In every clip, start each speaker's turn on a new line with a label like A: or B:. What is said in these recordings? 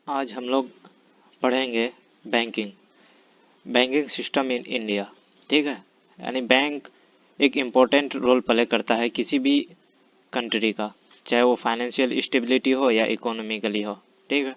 A: आज हम लोग पढ़ेंगे banking banking system in India. ठीक है, यानी बैंक एक इम्पोर्टेंट रोल प्ले करता है किसी भी कंट्री का, चाहे वो फाइनेंशियल स्टेबिलिटी हो या इकोनॉमिकली हो। ठीक है,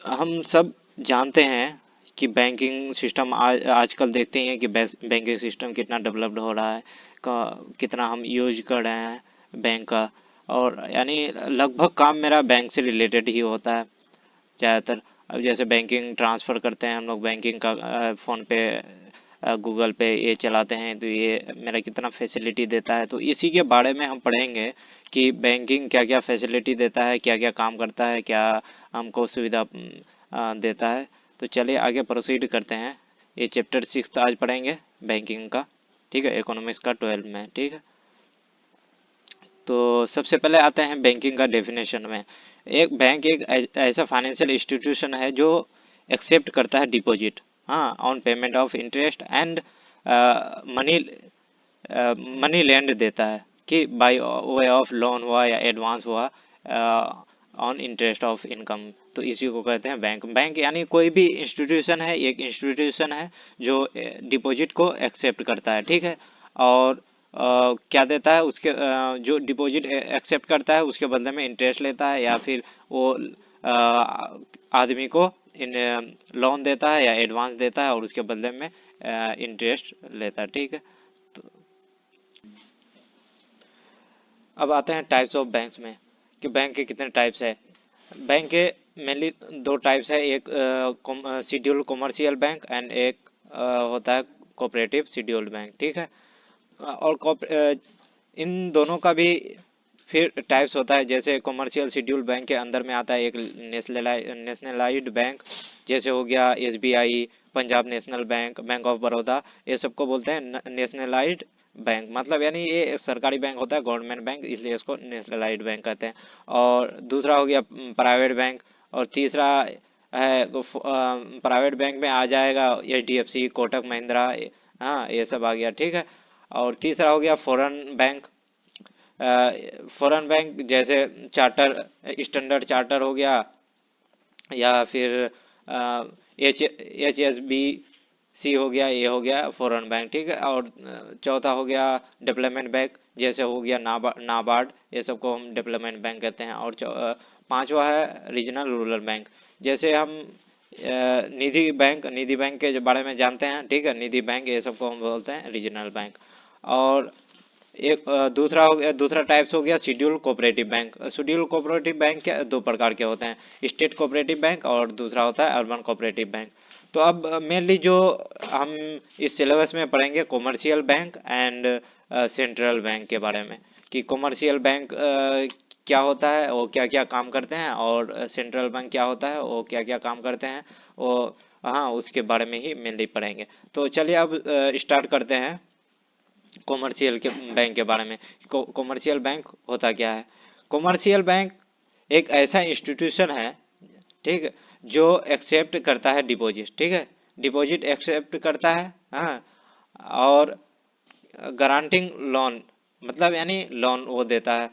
A: हम सब जानते हैं कि बैंकिंग सिस्टम आजकल देखते हैं कि बैंकिंग सिस्टम कितना डेवलप्ड हो रहा है, कितना हम यूज कर रहे हैं बैंक का। और यानी लगभग काम मेरा बैंक से रिलेटेड ही होता है ज़्यादातर। अब जैसे बैंकिंग ट्रांसफ़र करते हैं हम लोग, बैंकिंग का फ़ोन पे गूगल पे ये चलाते हैं, तो ये मेरा कितना फैसिलिटी देता है। तो इसी के बारे में हम पढ़ेंगे कि बैंकिंग क्या क्या फैसिलिटी देता है, क्या क्या काम करता है, क्या हमको सुविधा देता है। तो चलिए आगे प्रोसीड करते हैं। ये चैप्टर 6 आज पढ़ेंगे बैंकिंग का। ठीक है, इकोनॉमिक्स का 12 में। ठीक है, तो सबसे पहले आते हैं बैंकिंग का डेफिनेशन में। एक बैंक एक ऐसा फाइनेंशियल इंस्टीट्यूशन है जो एक्सेप्ट करता है डिपॉजिट, हाँ, on payment of interest and money money land देता है कि बाय वे ऑफ लोन हुआ या एडवांस हुआ ऑन इंटरेस्ट ऑफ इनकम। तो इसी को कहते हैं बैंक। बैंक यानी कोई भी इंस्टीट्यूशन है, एक इंस्टीट्यूशन है जो डिपॉजिट को एक्सेप्ट करता है। ठीक है, और क्या देता है उसके जो डिपॉजिट एक्सेप्ट करता है उसके बदले में इंटरेस्ट लेता है, या फिर वो आदमी को इन लोन देता है या एडवांस देता है और उसके बदले में इंटरेस्ट लेता है। ठीक है, तो अब आते हैं टाइप्स ऑफ बैंक्स में कि बैंक के कितने टाइप्स है। बैंक के मेनली दो टाइप्स है, एक शेड्यूल्ड कॉमर्शियल बैंक एंड एक होता है कोऑपरेटिव शेड्यूल्ड बैंक। ठीक है, और इन दोनों का भी फिर टाइप्स होता है। जैसे कॉमर्शियल शेड्यूल बैंक के अंदर में आता है एक नेशनलाइज्ड बैंक, जैसे हो गया SBI, Punjab national bank, bank of Baroda. ये सबको बोलते हैं नेशनलाइज्ड बैंक। मतलब यानी ये एक सरकारी बैंक होता है, गवर्नमेंट बैंक, इसलिए इसको नेशनलाइज्ड बैंक कहते हैं। और दूसरा हो गया प्राइवेट बैंक। और तीसरा है प्राइवेट बैंक में आ जाएगा एचडीएफसी, कोटक महिंद्रा, हाँ ये सब आ गया। ठीक है, और तीसरा हो गया फॉरेन बैंक। फॉरेन बैंक जैसे चार्टर, स्टैंडर्ड चार्टर हो गया, या फिर एच एस बी सी हो गया, ये हो गया फॉरेन बैंक। ठीक है, और चौथा हो गया डेवलपमेंट बैंक, जैसे हो गया नाबार्ड, ये सबको हम डेवलपमेंट बैंक कहते हैं। और पांचवा है रीजनल रूरल बैंक। जैसे हम निधि बैंक के जो बारे में जानते हैं। ठीक है, निधि बैंक, ये सबको हम बोलते हैं रीजनल बैंक। और एक दूसरा हो गया, दूसरा टाइप्स हो गया scheduled cooperative bank. Scheduled cooperative bank के दो प्रकार के होते हैं, स्टेट कोऑपरेटिव बैंक और दूसरा होता है अर्बन कोऑपरेटिव बैंक। तो अब मेनली जो हम इस सिलेबस में पढ़ेंगे commercial bank and central bank के बारे में, कि कॉमर्शियल बैंक क्या होता है, वो क्या क्या काम करते हैं, और सेंट्रल बैंक क्या होता है, वो क्या क्या काम करते हैं, वो हाँ उसके बारे में ही मेनली पढ़ेंगे। तो चलिए अब स्टार्ट करते हैं कॉमर्शियल के बैंक के बारे में। कॉमर्शियल बैंक होता क्या है। कॉमर्शियल बैंक एक ऐसा इंस्टीट्यूशन है, ठीक है, जो एक्सेप्ट करता है डिपॉजिट। ठीक है, डिपॉजिट एक्सेप्ट करता है, हाँ, और गारंटिंग लोन, मतलब यानी लोन वो देता है।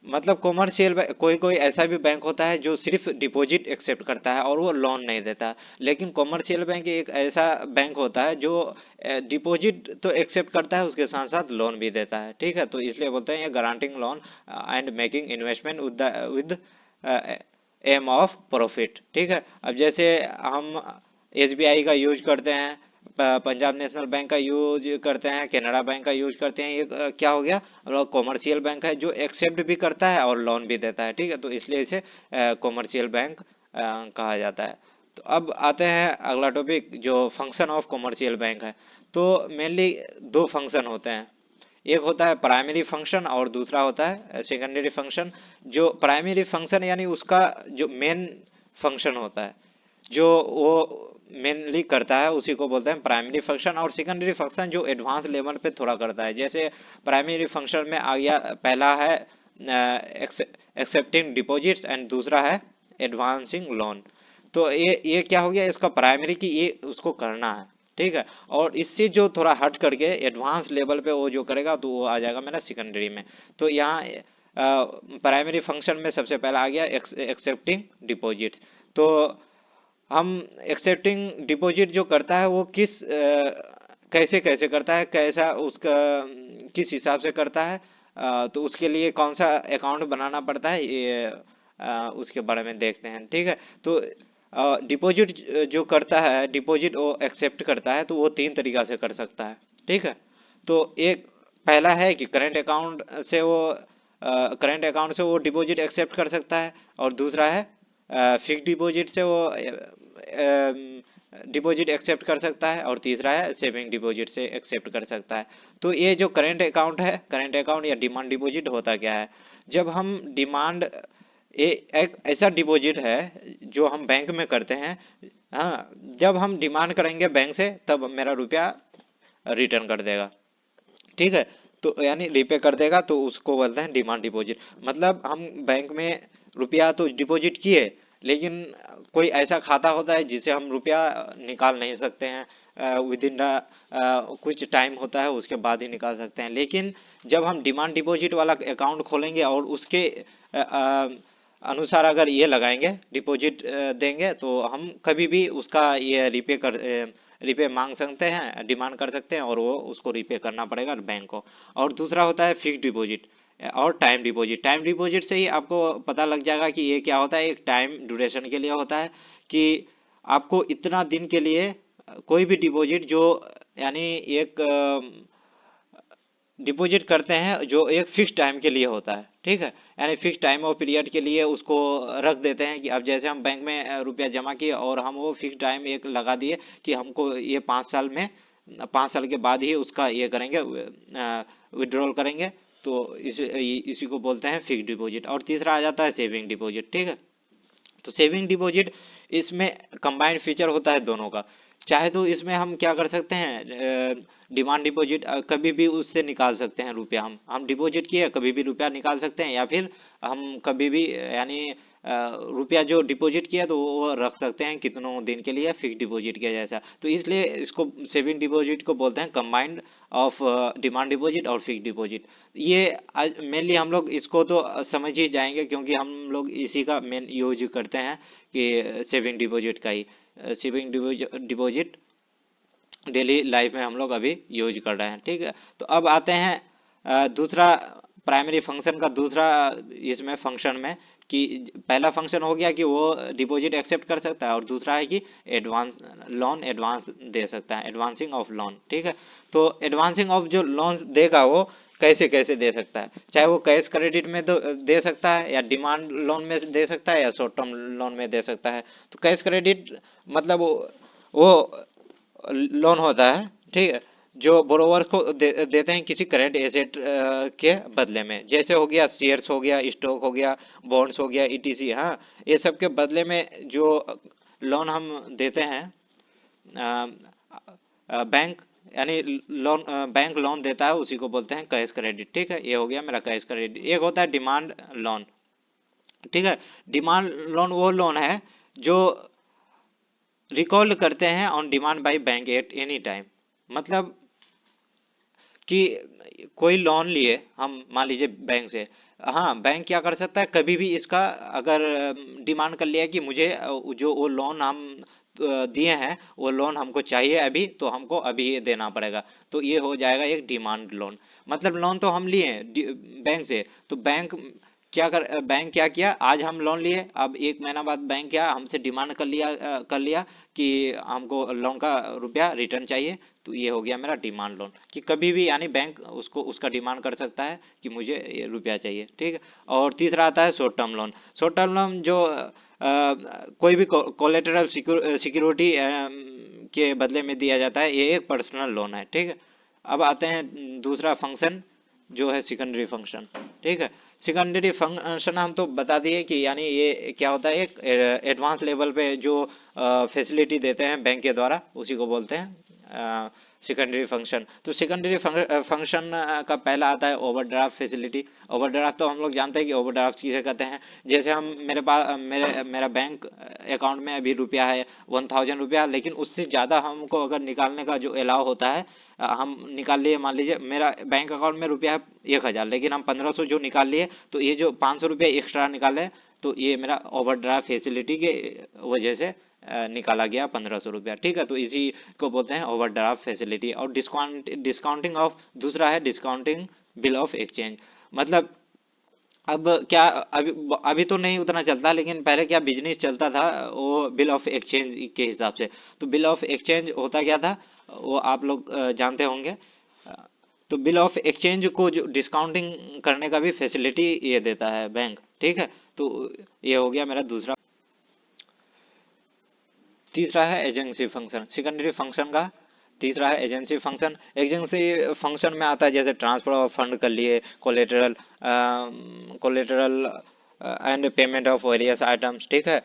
A: मतलब कॉमर्शियल कोई कोई ऐसा भी बैंक होता है जो सिर्फ डिपॉजिट एक्सेप्ट करता है और वो लोन नहीं देता। लेकिन कॉमर्शियल बैंक एक ऐसा बैंक होता है जो डिपॉजिट तो एक्सेप्ट करता है, उसके साथ साथ लोन भी देता है। ठीक है, तो इसलिए बोलते हैं ये guaranteeing loan and making investment with aim of profit. ठीक है, अब जैसे हम एसबीआई का यूज करते हैं, पंजाब नेशनल बैंक का यूज करते हैं, कैनरा बैंक का यूज करते हैं, ये क्या हो गया, मतलब कॉमर्शियल बैंक है जो एक्सेप्ट भी करता है और लोन भी देता है। ठीक है, तो इसलिए इसे कॉमर्शियल बैंक कहा जाता है। तो अब आते हैं अगला टॉपिक, जो फंक्शन ऑफ कॉमर्शियल बैंक है। तो मेनली दो फंक्शन होते हैं, एक होता है प्राइमरी फंक्शन और दूसरा होता है सेकेंडरी फंक्शन। जो प्राइमरी फंक्शन यानी उसका जो मेन फंक्शन होता है, जो वो मेनली करता है, उसी को बोलते हैं प्राइमरी फंक्शन। और सेकेंडरी फंक्शन जो एडवांस लेवल पे थोड़ा करता है। जैसे प्राइमरी फंक्शन में आ गया, पहला है एक्सेप्टिंग डिपॉजिट्स एंड दूसरा है एडवांसिंग लोन। तो ये क्या हो गया, इसका प्राइमरी की ये उसको करना है। ठीक है, और इससे जो थोड़ा हट करके एडवांस लेवल पे वो जो करेगा तो वो आ जाएगा मेरा सेकेंडरी में। तो यहाँ प्राइमरी फंक्शन में सबसे पहला आ गया एक्सेप्टिंग डिपॉजिट्स। तो हम एक्सेप्टिंग डिपॉजिट जो करता है वो कैसे कैसे करता है, कैसा उसका किस हिसाब से करता है, तो उसके लिए कौन सा अकाउंट बनाना पड़ता है, ये उसके बारे में देखते हैं। ठीक है, तो डिपॉजिट जो करता है, डिपॉजिट वो एक्सेप्ट करता है तो वो तीन तरीका से कर सकता है। ठीक है, तो एक पहला है कि करंट अकाउंट से वो डिपॉजिट एक्सेप्ट कर सकता है, और दूसरा है फिक्स डिपॉजिट से वो डिपॉजिट एक्सेप्ट कर सकता है, और तीसरा है सेविंग डिपॉजिट से एक्सेप्ट कर सकता है। तो ये जो करंट अकाउंट है, करंट अकाउंट या डिमांड डिपॉजिट होता क्या है? जब हम डिमांड ये एक ऐसा डिपॉजिट है जो हम बैंक में करते हैं। हाँ, जब हम डिमांड करेंगे बैंक से तब मेरा रुपया रिटर्न कर देगा। ठीक है, तो यानी रिपे कर देगा, तो उसको बोलते हैं डिमांड डिपॉजिट। मतलब हम बैंक में रुपया तो डिपॉजिट किए, लेकिन कोई ऐसा खाता होता है जिसे हम रुपया निकाल नहीं सकते हैं, विद इन कुछ टाइम होता है उसके बाद ही निकाल सकते हैं। लेकिन जब हम डिमांड डिपॉजिट वाला अकाउंट खोलेंगे और उसके अनुसार अगर ये लगाएंगे, डिपॉजिट देंगे, तो हम कभी भी उसका ये रिपे मांग सकते हैं, डिमांड कर सकते हैं, और वो उसको रिपे करना पड़ेगा बैंक को। और दूसरा होता है फिक्स्ड डिपॉजिट और टाइम डिपॉजिट। टाइम डिपॉजिट से ही आपको पता लग जाएगा कि ये क्या होता है। एक टाइम ड्यूरेशन के लिए होता है कि आपको इतना दिन के लिए कोई भी डिपॉजिट जो यानी एक डिपॉजिट करते हैं जो एक फिक्स टाइम के लिए होता है। ठीक है, यानी फिक्स टाइम और पीरियड के लिए उसको रख देते हैं कि अब जैसे हम बैंक में रुपया जमा किए और हम वो फिक्स टाइम एक लगा दिए कि हमको ये 5 साल में, 5 साल के बाद ही उसका ये करेंगे, विड्रॉल करेंगे। तो इसी को बोलते हैं फिक्स डिपॉजिट। और तीसरा आ जाता है सेविंग डिपॉजिट। ठीक है, तो सेविंग डिपॉजिट इसमें कंबाइंड फीचर होता है दोनों का। चाहे तो इसमें हम क्या कर सकते हैं, डिमांड डिपॉजिट कभी भी उससे निकाल सकते हैं रुपया। हम डिपॉजिट किए कभी भी रुपया निकाल सकते हैं, या फिर हम कभी भी यानी रुपया जो डिपॉजिट किया तो वो रख सकते हैं कितनों दिन के लिए, फिक्स डिपॉजिट के जैसा। तो इसलिए इसको सेविंग डिपॉजिट को बोलते हैं कंबाइंड ऑफ डिमांड डिपॉजिट और फिक्स डिपॉजिट। ये मेनली हम लोग इसको तो समझ ही जाएंगे, क्योंकि हम लोग इसी का मेन यूज करते हैं कि सेविंग डिपॉजिट का ही। सेविंग डिपॉजिट डेली लाइफ में हम लोग अभी यूज कर रहे हैं। ठीक है, तो अब आते हैं दूसरा प्राइमरी फंक्शन का दूसरा इसमें फंक्शन में, कि पहला फंक्शन हो गया कि वो डिपॉजिट एक्सेप्ट कर सकता है, और दूसरा है कि एडवांस लोन एडवांस दे सकता है, एडवांसिंग ऑफ लोन। ठीक है, तो एडवांसिंग ऑफ जो लोन देगा वो कैसे कैसे दे सकता है, चाहे वो कैश क्रेडिट में दे सकता है, या डिमांड लोन में दे सकता है, या शॉर्ट टर्म लोन में दे सकता है। तो कैश क्रेडिट मतलब वो लोन होता है। ठीक है, जो बोरोवर को देते हैं किसी करेंट एसेट के बदले में, जैसे हो गया शेयर्स, हो गया स्टॉक, हो गया बॉन्ड्स, हो गया ईटीसी। हाँ, ये सब के बदले में जो लोन हम देते हैं, बैंक यानी लोन, बैंक लोन देता है, उसी को बोलते हैं कैश क्रेडिट। ठीक है, ये हो गया मेरा कैश क्रेडिट। एक होता है डिमांड लोन। ठीक है, डिमांड लोन वो लोन है जो रिकॉल्ड करते हैं on demand by bank at any time. मतलब कि कोई लोन लिए हम, मान लीजिए बैंक से। हाँ, बैंक क्या कर सकता है, कभी भी इसका अगर डिमांड कर लिया कि मुझे जो वो लोन हम दिए हैं वो लोन हमको चाहिए अभी, तो हमको अभी ये देना पड़ेगा। तो ये हो जाएगा एक डिमांड लोन। मतलब लोन तो हम लिए बैंक से, तो बैंक क्या किया, आज हम लोन लिए, अब 1 महीना बाद बैंक क्या हमसे डिमांड कर लिया कि हमको लोन का रुपया रिटर्न चाहिए। तो ये हो गया मेरा डिमांड लोन, कि कभी भी यानी बैंक उसको उसका डिमांड कर सकता है कि मुझे ये रुपया चाहिए। ठीक है, और तीसरा आता है short term loan. Short term loan जो कोई भी कोलेटरल सिक्योरिटी के बदले में दिया जाता है, ये एक पर्सनल लोन है। ठीक है, अब आते हैं दूसरा फंक्शन जो है सेकेंडरी फंक्शन। ठीक है, सेकेंडरी फंक्शन हम तो बता दिए कि यानी ये क्या होता है, एक एडवांस लेवल पे जो फैसिलिटी देते हैं बैंक के द्वारा, उसी को बोलते हैं सेकेंडरी फंक्शन। तो सेकेंडरी फंक्शन का पहला आता है ओवरड्राफ्ट फैसिलिटी। ओवरड्राफ्ट तो हम लोग जानते हैं कि ओवरड्राफ्ट किसे कहते हैं। जैसे हम मेरा बैंक अकाउंट में अभी रुपया है 1000 रुपया, लेकिन उससे ज़्यादा हमको अगर निकालने का जो अलाउ होता है, हम निकाल लिए, मान लीजिए मेरा बैंक अकाउंट में रुपया है 1000, लेकिन हम 1500 जो निकाल लिए, तो ये जो 500 रुपये एक्स्ट्रा निकाले तो ये मेरा ओवरड्राफ्ट फैसिलिटी के वजह से निकाला गया 1500 रुपया। ठीक है, तो इसी को बोलते हैं ओवरड्राफ्ट फैसिलिटी। और डिस्काउंटिंग ऑफ, दूसरा है डिस्काउंटिंग बिल ऑफ एक्सचेंज। मतलब अब क्या, अभी तो नहीं उतना चलता, लेकिन पहले क्या बिजनेस चलता था वो बिल ऑफ एक्सचेंज के हिसाब से। तो बिल ऑफ एक्सचेंज होता क्या था, वो आप लोग जानते होंगे। अ, तो बिल ऑफ एक्सचेंज को जो डिस्काउंटिंग करने का भी फैसिलिटी ये देता है बैंक। ठीक है, तो ये हो गया मेरा दूसरा। तीसरा है एजेंसी फंक्शन, सेकेंडरी फंक्शन का तीसरा है एजेंसी फंक्शन। एजेंसी फंक्शन में आता है जैसे ट्रांसफर ऑफ फंड कर लिए, collateral collateral and payment of various items. ठीक है,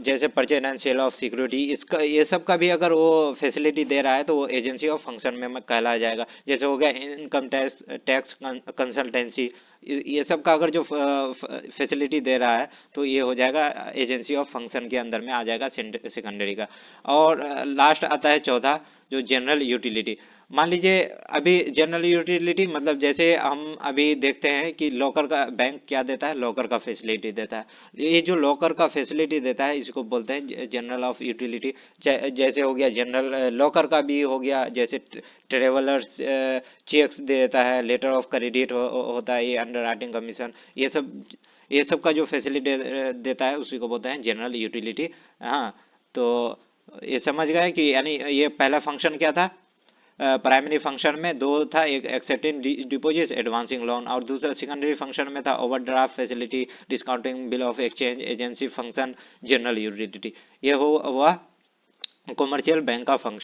A: जैसे purchase and sale of security, इसका ये सब का भी अगर वो फैसिलिटी दे रहा है तो वो एजेंसी ऑफ फंक्शन में कहलाया जाएगा। जैसे हो गया इनकम टैक्स टैक्स कंसल्टेंसी, ये सब का अगर जो फैसिलिटी दे रहा है तो ये हो जाएगा एजेंसी ऑफ फंक्शन के अंदर में आ जाएगा सेकेंडरी का। और लास्ट आता है चौथा, जो जनरल यूटिलिटी। मान लीजिए अभी जनरल यूटिलिटी मतलब जैसे हम अभी देखते हैं कि लॉकर का बैंक क्या देता है, लॉकर का फैसिलिटी देता है। ये जो लॉकर का फैसिलिटी देता है इसको बोलते हैं जनरल ऑफ यूटिलिटी। जैसे हो गया जनरल लॉकर का भी हो गया, जैसे ट्रेवलर्स चेक्स देता है, लेटर ऑफ क्रेडिट होता है, ये अंडर राइटिंग कमीशन, ये सब का जो फैसिलिटी देता है उसी को बोलते हैं जनरल यूटिलिटी। हाँ, तो ये समझ गए कि यानी ये पहला फंक्शन क्या था, प्राइमरी फंक्शन में दो था, एक एक्सेप्टिंग डिपॉजिट एडवांसिंग लोन, और दूसरा सेकेंडरी फंक्शन में था overdraft facility, discounting bill of exchange, agency function, general utility. ये हुआ कॉमर्शियल बैंक का फंक्शन।